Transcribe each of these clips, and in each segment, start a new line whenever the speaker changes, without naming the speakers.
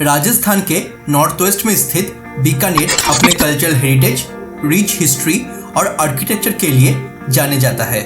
राजस्थान के north west में स्थित बीकानेर अपने कल्चरल हेरिटेज, रिच हिस्ट्री और आर्किटेक्चर के लिए जाने जाता है।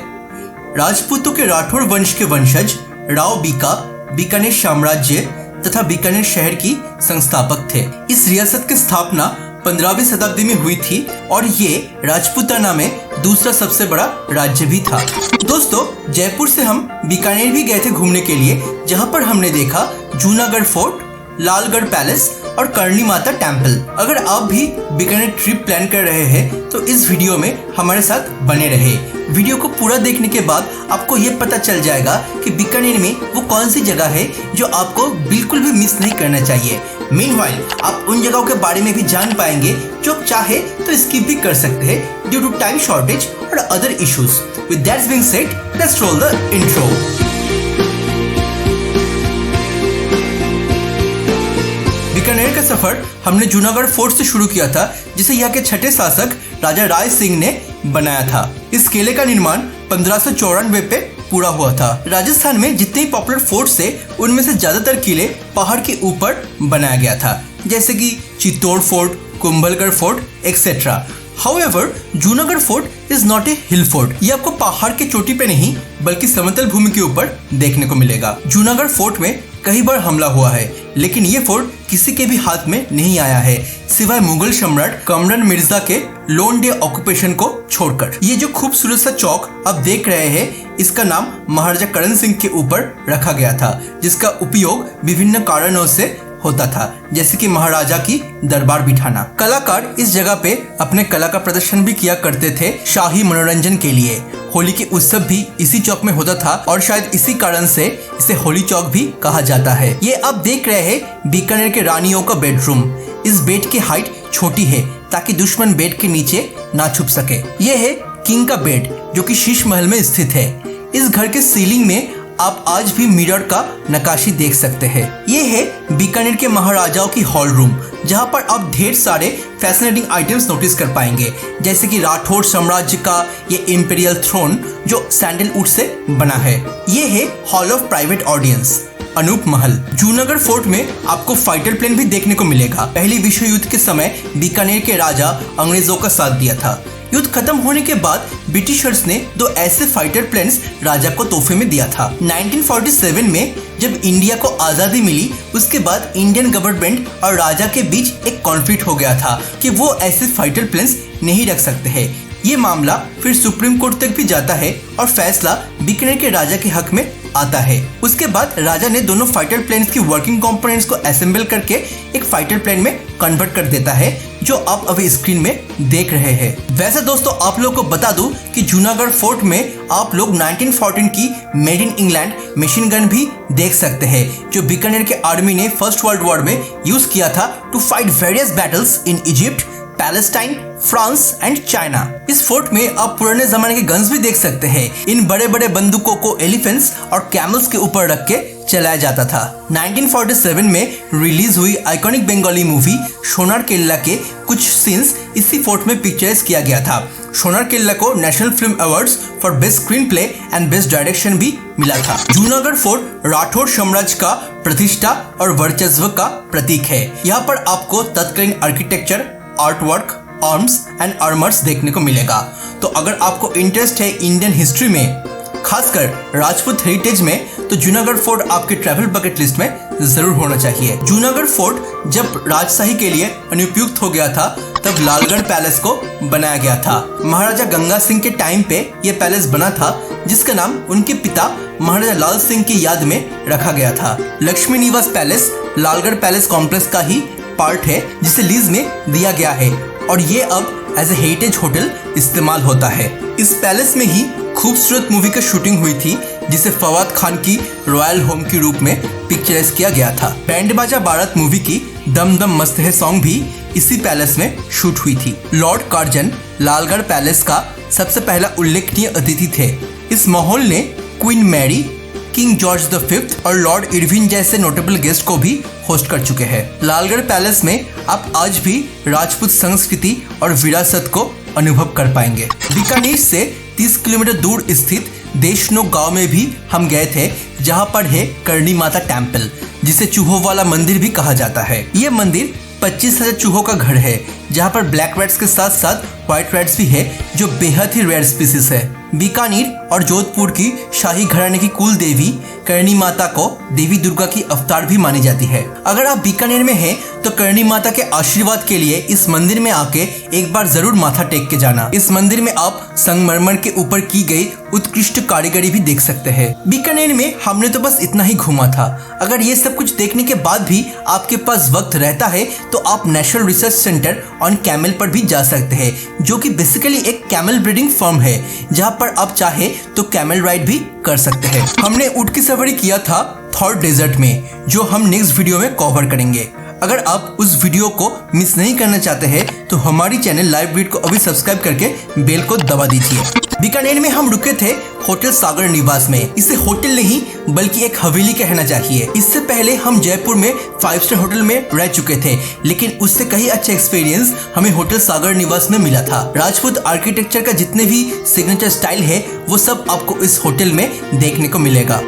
राजपूतों के राठौर वंश के वंशज राव बीका बीकानेर साम्राज्य तथा बीकानेर शहर की संस्थापक थे। इस रियासत की स्थापना 15वीं शताब्दी में हुई थी और ये राजपूताना में दूसरा सबसे बड़ा राज्य भी था। दोस्तों, जयपुर से हम बीकानेर भी गए थे घूमने के लिए, जहाँ पर हमने देखा जूनागढ़ फोर्ट, लालगढ़ पैलेस और करणी माता टेम्पल। अगर आप भी बीकानेर ट्रिप प्लान कर रहे हैं तो इस वीडियो में हमारे साथ बने रहे। वीडियो को पूरा देखने के बाद आपको ये पता चल जाएगा कि बीकानेर में वो कौन सी जगह है जो आपको बिल्कुल भी मिस नहीं करना चाहिए। मीनवाइल आप उन जगहों के बारे में भी जान पाएंगे जो आप चाहे तो स्किप भी कर सकते हैं ड्यू टू टाइम शॉर्टेज और other issues. With that being said, let's roll the intro. Bikaner का सफर हमने जूनागढ़ फोर्ट से शुरू किया था, जिसे यहाँ के छठे शासक राजा राय सिंह ने बनाया था। इस किले का निर्माण 1594 पे पूरा हुआ था। राजस्थान में जितने ही पॉपुलर फोर्ट्स थे उनमें से ज्यादातर किले पहाड़ के ऊपर बनाया गया था, जैसे कि Chittor fort, Kumbhalgarh fort etcetera. However, Junagadh fort is not a hill fort. ये आपको पहाड़ के चोटी पे नहीं बल्कि समतल भूमि के ऊपर देखने को मिलेगा। जूनागढ़ फोर्ट में कई बार हमला हुआ है, लेकिन ये फोर्ट किसी के भी हाथ में नहीं आया है सिवाय मुगल सम्राट कमरन मिर्जा के लोन डे ऑक्यूपेशन को छोड़कर। ये जो खूबसूरत सा चौक आप देख रहे हैं, इसका नाम महाराजा करण सिंह के ऊपर रखा गया था, जिसका उपयोग विभिन्न कारणों से होता था, जैसे कि महाराजा की दरबार बिठाना। कलाकार इस जगह पे अपने कला का प्रदर्शन भी किया करते थे शाही मनोरंजन के लिए। होली के उत्सव भी इसी चौक में होता था और शायद इसी कारण से इसे होली चौक भी कहा जाता है। ये आप देख रहे हैं बीकानेर के रानियों का बेडरूम। इस बेड की हाइट छोटी है ताकि दुश्मन बेड के नीचे ना छुप सके। ये है किंग का बेड जो कि शीश महल में स्थित है। इस घर के सीलिंग में आप आज भी मिरर का नक्काशी देख सकते हैं। ये है बीकानेर के महाराजाओं की हॉल रूम, जहाँ पर आप ढेर सारे फैसिनेटिंग आइटम्स नोटिस कर पाएंगे, जैसे कि राठौर साम्राज्य का ये इंपीरियल थ्रोन जो सैंडलवुड से बना है। ये है hall of private audience, Anup Mahal. Junagarh fort में आपको फाइटर प्लेन भी देखने को मिलेगा। पहले विश्व युद्ध के समय बीकानेर के राजा अंग्रेजों का साथ दिया था। युद्ध खत्म होने के बाद ब्रिटिशर्स ने 2 ऐसे फाइटर प्लेन्स राजा को तोहफे में दिया था। 1947 में जब इंडिया को आजादी मिली, उसके बाद इंडियन गवर्नमेंट और राजा के बीच एक कॉन्फ्लिक्ट हो गया था कि वो ऐसे फाइटर प्लेन्स नहीं रख सकते हैं। ये मामला फिर सुप्रीम कोर्ट तक भी जाता है और फैसला बीकानेर के राजा के हक में आता है। उसके बाद राजा ने दोनों फाइटर प्लेन्स की वर्किंग कंपोनेंट्स को असेंबल करके एक फाइटर प्लेन में कन्वर्ट कर देता है, जो आप अभी स्क्रीन में देख रहे हैं। वैसे दोस्तों, आप लोगों को बता दूं कि जूनागढ़ फोर्ट में आप लोग 1914 की made in England machine gun भी देख सकते हैं, जो बीकानेर के आर्मी ने फर्स्ट वर्ल्ड वॉर में यूज किया था to fight various battles in Egypt, Palestine, France and China. इस फोर्ट में आप पुराने जमाने के गन्स भी देख सकते हैं। इन बड़े बड़े बंदूकों को एलिफेंट्स और कैमल्स के ऊपर रख के चलाया जाता था। 1947 में रिलीज हुई आइकॉनिक बंगाली मूवी सोनार केल्ला के कुछ सीन्स इसी फोर्ट में पिक्चराइज किया गया था। सोनार केल्ला को national film awards for best screen play and best direction भी मिला था। जूनागढ़ फोर्ट राठौर साम्राज्य का प्रतिष्ठा और वर्चस्व का प्रतीक है। यहाँ पर आपको तत्कालीन architecture, art work, arms and armours देखने को मिलेगा। तो अगर आपको इंटरेस्ट है इंडियन हिस्ट्री में, खासकर राजपूत हेरिटेज में, तो जूनागढ़ फोर्ट आपके ट्रैवल बकेट लिस्ट में जरूर होना चाहिए। जूनागढ़ फोर्ट जब राजशाही के लिए अनुपयुक्त हो गया था, तब लालगढ़ पैलेस को बनाया गया था। महाराजा गंगा सिंह के टाइम पे ये पैलेस बना था, जिसका नाम उनके पिता महाराजा लाल सिंह की याद में रखा गया था। लक्ष्मी निवास पैलेस लालगढ़ पैलेस कॉम्प्लेक्स का ही पार्ट है, जिसे लीज में दिया गया है और ये अब एज ए हेरिटेज होटल इस्तेमाल होता है। इस पैलेस में ही खूबसूरत मूवी का शूटिंग हुई थी, जिसे फवाद खान की रॉयल होम के रूप में पिक्चराइज किया गया था। बैंड बाजा बारात मूवी की दम दम मस्त है सॉन्ग भी इसी पैलेस में शूट हुई थी। लॉर्ड कार्जन लालगढ़ पैलेस का सबसे पहला उल्लेखनीय अतिथि थे। इस माहौल ने Queen Mary, King George V और लॉर्ड इरविन जैसे नोटेबल गेस्ट को भी होस्ट कर चुके हैं। लालगढ़ पैलेस में आप आज भी राजपूत संस्कृति और विरासत को अनुभव कर पाएंगे। बीकानेर से 30 किलोमीटर दूर स्थित देशनोक गांव में भी हम गए थे, जहां पर है करणी माता टेम्पल, जिसे चूहों वाला मंदिर भी कहा जाता है। ये मंदिर 25,000 चूहों का घर है, जहाँ पर ब्लैक रैट्स के साथ साथ व्हाइट रैट्स भी है, जो बेहद ही रेयर स्पीसीज है। बीकानेर और जोधपुर की शाही घराने की कुल देवी करणी माता को देवी दुर्गा की अवतार भी मानी जाती है। अगर आप बीकानेर में हैं तो करणी माता के आशीर्वाद के लिए इस मंदिर में आके एक बार जरूर माथा टेक के जाना। इस मंदिर में आप संगमरमर के ऊपर की गई उत्कृष्ट कारीगरी भी देख सकते हैं। बीकानेर में हमने तो बस इतना ही घूमा था। अगर ये सब कुछ देखने के बाद भी आपके पास वक्त रहता है तो आप national research centre on camel पर भी जा सकते हैं, जो कि बेसिकली एक कैमल ब्रीडिंग फर्म है, जहाँ पर आप चाहे तो कैमल राइड भी कर सकते हैं। हमने ऊंट की सवारी किया था थॉर डेजर्ट में, जो हम नेक्स्ट वीडियो में कवर करेंगे। अगर आप उस वीडियो को मिस नहीं करना चाहते हैं तो हमारी चैनल लाइव ग्रिड को अभी सब्सक्राइब करके बेल को दबा दीजिए। बीकानेर में हम रुके थे होटल सागर निवास में। इसे होटल नहीं बल्कि एक हवेली कहना चाहिए। इससे पहले हम जयपुर में 5 स्टार होटल में रह चुके थे, लेकिन उससे कहीं अच्छा एक्सपीरियंस हमें होटल सागर निवास में मिला था। राजपूत आर्किटेक्चर का जितने भी सिग्नेचर स्टाइल है वो सब आपको इस होटल में देखने को मिलेगा।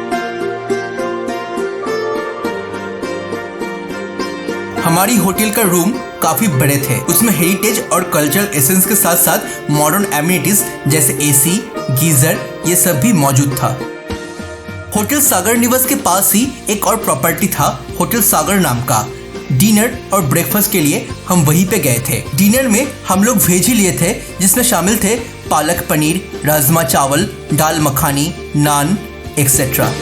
हमारी होटल का रूम काफी बड़े थे। उसमें हेरिटेज और कल्चरल एसेंस के साथ साथ मॉडर्न एमिनिटीज जैसे एसी, गीजर ये सब भी मौजूद था। होटल सागर निवास के पास ही एक और प्रॉपर्टी था होटल सागर नाम का। डिनर और ब्रेकफास्ट के लिए हम वहीं पे गए थे। डिनर में हम लोग वेज ही लिए थे, जिसमें शामिल थे पालक पनीर, राजमा चावल, दाल मखानी, नान एक्सेट्रा।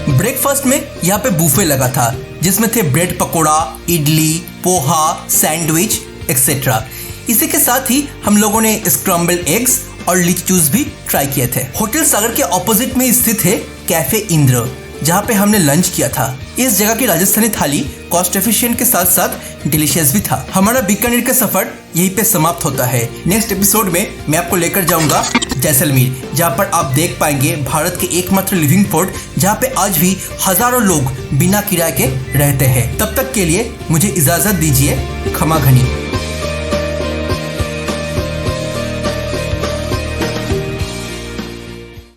ब्रेकफास्ट में यहाँ पे बूफे लगा था, जिसमें थे bread pakora, idli, poha, sandwich etcetera. इसी के साथ ही हम लोगों ने स्क्रम्बल्ड एग्स और लीची जूस भी ट्राई किए थे। होटल सागर के ऑपोजिट में स्थित है कैफे इंद्र, जहाँ पे हमने लंच किया था। इस जगह की राजस्थानी थाली कॉस्ट एफिशिएंट के साथ साथ डिलीशियस भी था। हमारा बीकानेर का सफर यहीं पे समाप्त होता है। नेक्स्ट एपिसोड में मैं आपको लेकर जाऊंगा जैसलमेर, जहाँ पर आप देख पाएंगे भारत के एकमात्र लिविंग फोर्ट, जहाँ पे आज भी हजारों लोग बिना किराए के रहते हैं। तब तक के लिए मुझे इजाजत दीजिए। खमा घनी।